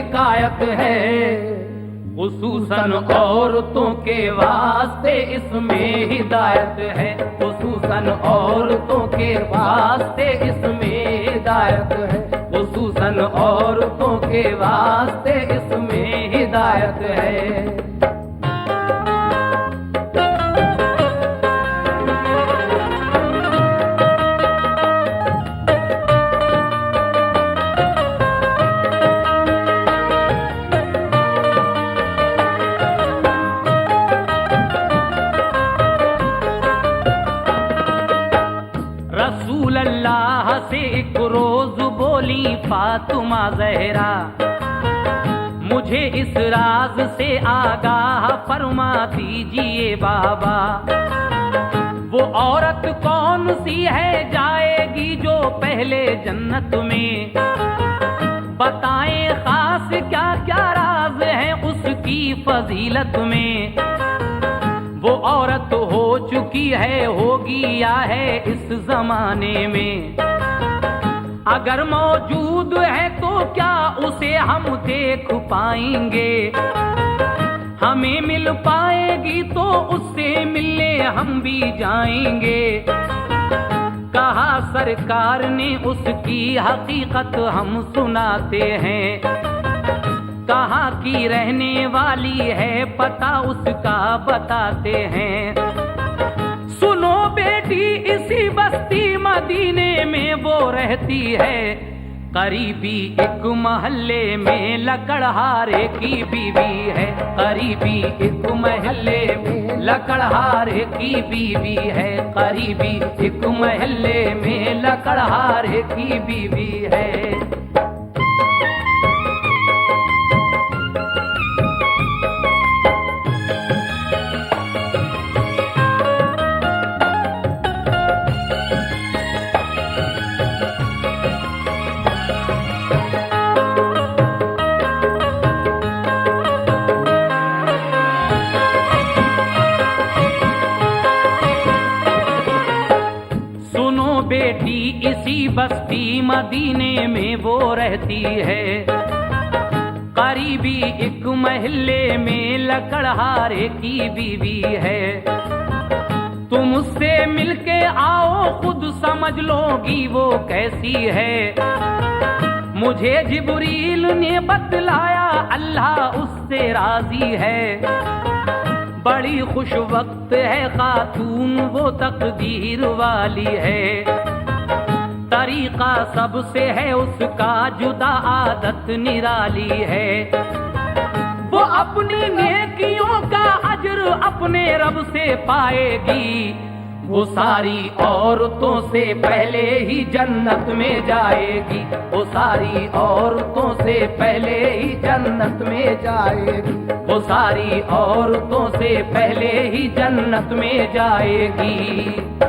हिकायत है, खुसूसन औरतों के वास्ते इसमें हिदायत है, खुसूसन औरतों के वास्ते इसमें हिदायत है, खुसूसन औरतों के वास्ते इसमें हिदायत है। रसूल अल्लाह से एक रोज बोली फातिमा ज़हरा, मुझे इस राज से आगाह फरमा दीजिए बाबा, वो औरत कौन सी है जाएगी जो पहले जन्नत में, बताएं खास क्या क्या राज है उसकी फजीलत में, वो औरत हो चुकी है होगी या है इस जमाने में, अगर मौजूद है तो क्या उसे हम देख पाएंगे, हमें मिल पाएगी तो उससे मिलने हम भी जाएंगे, कहा सरकार ने उसकी हकीकत हम सुनाते हैं, कहाँ की रहने वाली है पता उसका बताते हैं, सुनो बेटी इसी बस्ती मदीने में वो रहती है, करीबी एक महल्ले में लकड़हारे की बीवी है, करीबी एक महल्ले में लकड़हारे की बीवी है, करीबी एक महल्ले में लकड़हारे की बीवी है। बेटी इसी बस्ती मदीने में वो रहती है, करीबी एक महल्ले में लकड़हारे की बीवी है, तुम उससे मिलके आओ खुद समझ लोगी वो कैसी है, मुझे जिब्रील ने बतलाया अल्लाह उससे राजी है, बड़ी खुश वक्त है खातून वो तकदीर वाली है, तरीका सबसे है उसका जुदा आदत निराली है, वो अपनी नेकियों का अजर अपने रब से पाएगी, वो सारी औरतों से पहले ही जन्नत में जाएगी, वो सारी औरतों से पहले ही जन्नत में जाएगी, वो सारी औरतों से पहले ही जन्नत में जाएगी।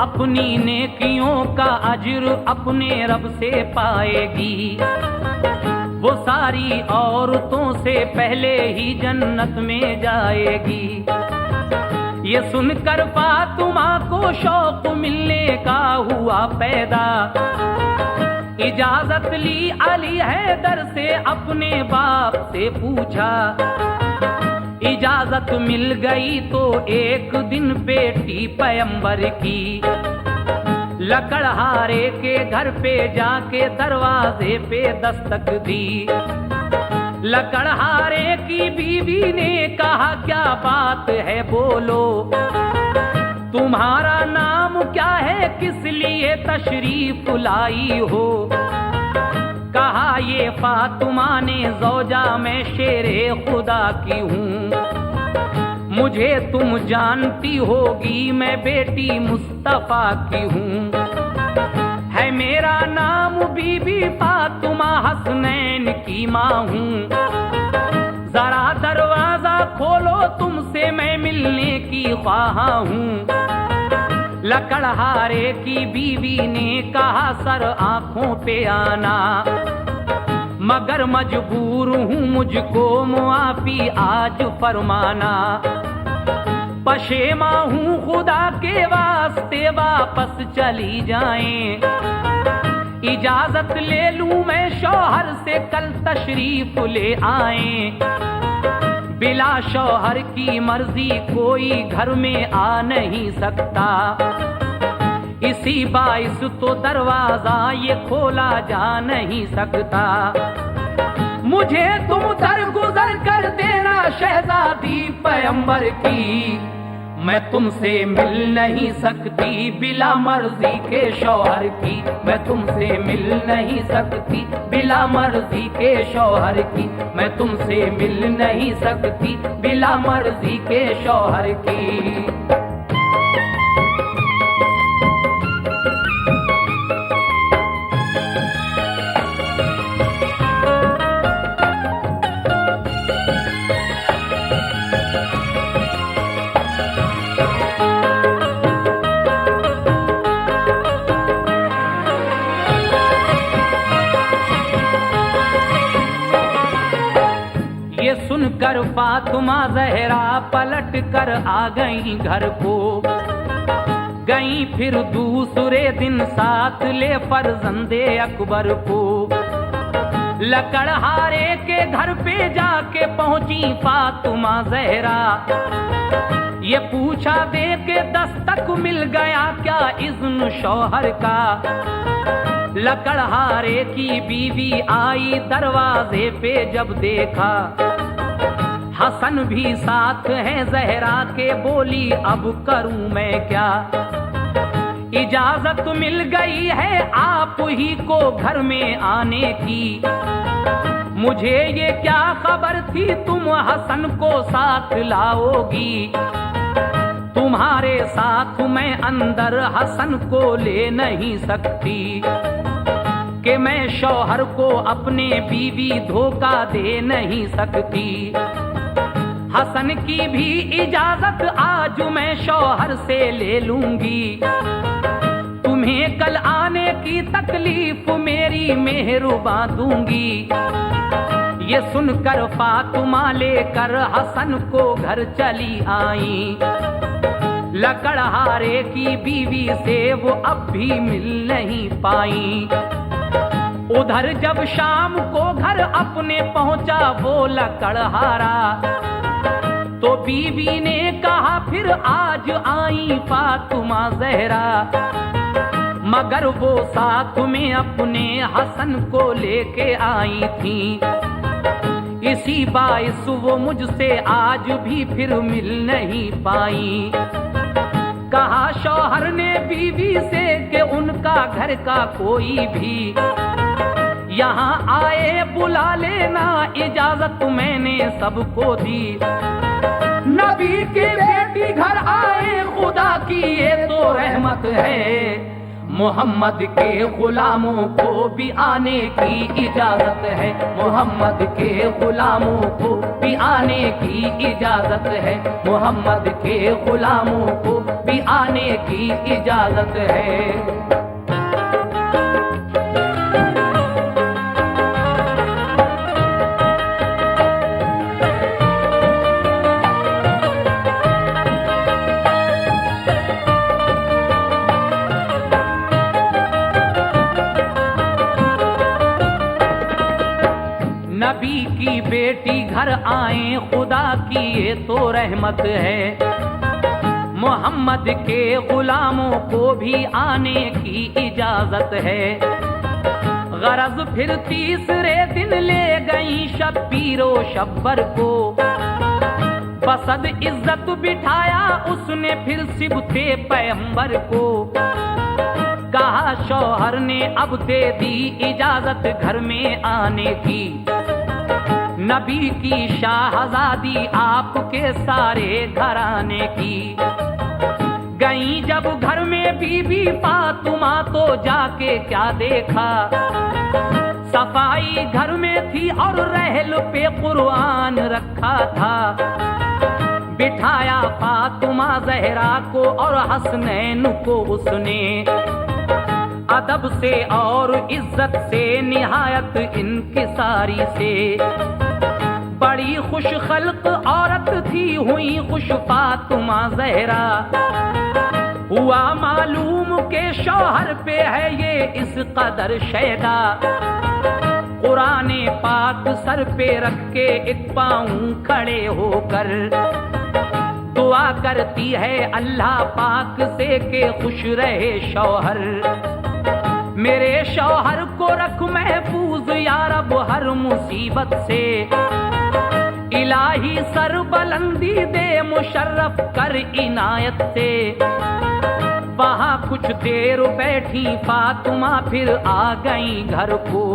अपनी नेकियों का अजर अपने रब से पाएगी, वो सारी औरतों से पहले ही जन्नत में जाएगी। ये सुनकर फातिमा को शौक मिलने का हुआ पैदा, इजाजत ली अली हैदर से अपने बाप से पूछा, इजाजत मिल गई तो एक दिन बेटी पैगंबर की लकड़हारे के घर पे जाके दरवाजे पे दस्तक दी। लकड़हारे की बीवी ने कहा क्या बात है बोलो, तुम्हारा नाम क्या है, किस लिए तशरीफ लाई हो। कहा ये फातिमा ने ज़ौजा मैं शेरे खुदा की हूँ, मुझे तुम जानती होगी मैं बेटी मुस्तफा की हूँ। है मेरा नाम बीबी फातिमा हसनैन की माँ हूँ, जरा दरवाजा खोलो तुमसे मैं मिलने की ख्वाहा हूँ। लकड़हारे की बीवी ने कहा सर आंखों पे आना, मगर मजबूर हूँ मुझको मुआफी आज फरमाना। पशेमा हूँ खुदा के वास्ते वापस चली जाएं, इजाजत ले लूं मैं शौहर से कल तशरीफ ले आएं। बिला शौहर की मर्जी कोई घर में आ नहीं सकता, इसी बाइस तो दरवाजा ये खोला जा नहीं सकता। मुझे तुम दरगुजर कर देना शहजादी पैगंबर की, मैं तुमसे मिल नहीं सकती बिला मर्जी के शौहर की, मैं तुमसे मिल नहीं सकती बिला मर्जी के शौहर की, मैं तुमसे मिल नहीं सकती बिला मर्जी के शौहर की। सुनकर फातिमा ज़हरा पलट कर आ गई घर को, गई फिर दूसरे दिन साथ ले फर्जंदे अकबर को। लकड़हारे के घर पे जाके पहुंची फातिमा ज़हरा, ये पूछा दे के दस्तक मिल गया क्या इज़्न शौहर का। लकड़हारे की बीवी आई दरवाजे पे जब देखा, हसन भी साथ है ज़हरा के, बोली अब करूं मैं क्या। इजाजत मिल गई है आप ही को घर में आने की, मुझे ये क्या खबर थी तुम हसन को साथ लाओगी। तुम्हारे साथ मैं अंदर हसन को ले नहीं सकती, कि मैं शौहर को अपने बीवी धोखा दे नहीं सकती। हसन की भी इजाजत आज मैं शौहर से ले लूंगी, तुम्हें कल आने की तकलीफ मेरी मेहरबा दूंगी। ये सुनकर फातिमा लेकर हसन को घर चली आई, लकड़हारे की बीवी से वो अब भी मिल नहीं पाई। उधर जब शाम को घर अपने पहुंचा वो लकड़हारा, तो बीवी ने कहा फिर आज आई फातिमा ज़हरा, मगर वो साथ में अपने हसन को लेके आई थी। इसी बाइस वो मुझसे आज भी फिर मिल नहीं पाई। कहा शौहर ने बीवी से कि उनका घर का कोई भी यहाँ आए बुला लेना, इजाजत मैंने सबको दी। नबी की बेटी घर आए खुदा की ये तो रहमत है, मोहम्मद के गुलामों को भी आने की इजाजत है, मोहम्मद के गुलामों को भी आने की इजाजत है, मोहम्मद के गुलामों को भी आने की इजाजत है। नबी की बेटी घर आए खुदा की ये तो रहमत है, मोहम्मद के गुलामों को भी आने की इजाजत है। गरज फिर तीसरे दिन ले गई शब्बीरो शब्बर को, बसद इज्जत बिठाया उसने फिर सिबते पैगंबर को। कहा शौहर ने अब दे दी इजाजत घर में आने की, नबी की शाहजादी आपके सारे घराने की। गई जब घर में बीबी फातिमा तो जाके क्या देखा, सफाई घर में थी और रहल पे कुरान रखा था। बिठाया फातिमा जहरा को और हसनैन को उसने अदब से और इज्जत से निहायत इंकिसारी से। बड़ी खुश खल्क औरत थी हुई खुश फातिमा जहरा। हुआ मालूम के शौहर पे है ये इस कदर शैदा। कुराने पाक सर पे रख के एक पाँव खड़े होकर दुआ करती है अल्लाह पाक से के खुश रहे शौहर। मेरे शौहर को रख महफूज या रब हर मुसीबत से। इलाही सर बुलंदी दे मुशर्रफ कर इनायत से। वहाँ कुछ देर बैठी फातिमा फिर आ गई घर को।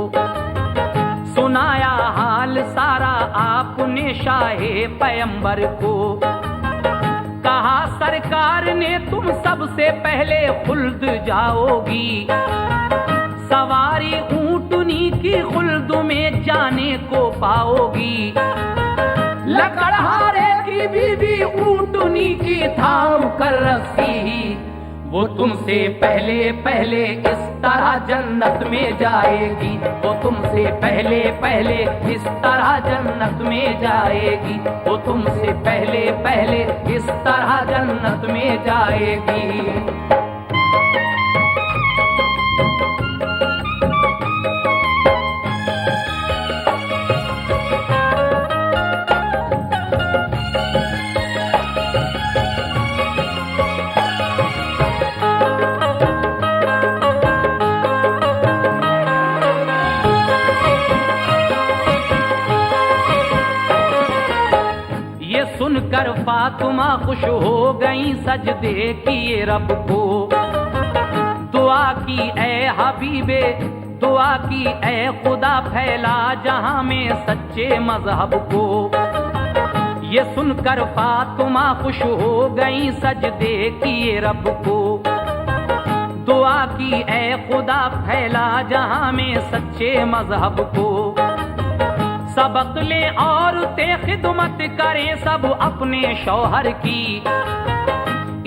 सुनाया हाल सारा आपने शाहे पैगंबर को। कहा सरकार ने तुम सबसे पहले खुल्द जाओगी। सवारी ऊंटनी की खुल्द में जाने को पाओगी। लकड़हारे की बीवी ऊंटनी की थाम कर रस्सी। वो तुमसे पहले पहले इस तरह जन्नत में जाएगी। वो तुमसे पहले पहले इस तरह जन्नत में जाएगी। वो तुमसे पहले पहले इस तरह जन्नत में जाएगी। सुनकर फातिमा खुश हो गई सजदे किए रब को। दुआ की ए हबीबे दुआ की ए खुदा फैला जहां में सच्चे मजहब को। ये सुनकर फातिमा खुश हो गई सजदे किए रब को। दुआ की ए खुदा फैला जहां में सच्चे मजहब को। सबक ले और ते खिदमत करे सब अपने शौहर की।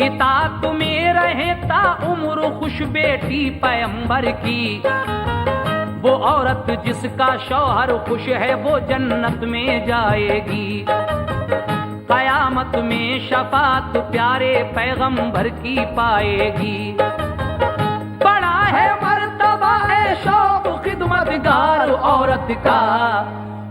इताअत में रहे ता उम्र खुश बेटी पैगंबर की। वो औरत जिसका शौहर खुश है वो जन्नत में जाएगी। कयामत में शफात प्यारे पैगंबर की पाएगी। बड़ा है मर्तबा है शौक खिदमतगार औरत का।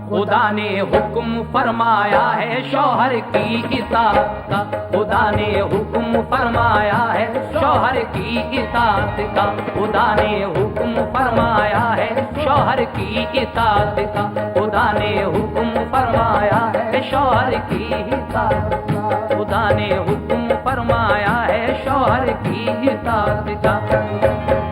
खुदा ने हुक्म फरमाया है शौहर की इताअत का। खुदा ने हुक्म फरमाया है शौहर की इताअत का। खुदा ने हुक्म फरमाया है शौहर की इताअत का। खुदा ने हुक्म फरमाया है शौहर की इताअत का। खुदा ने हुक्म फरमाया है शौहर की इताअत का।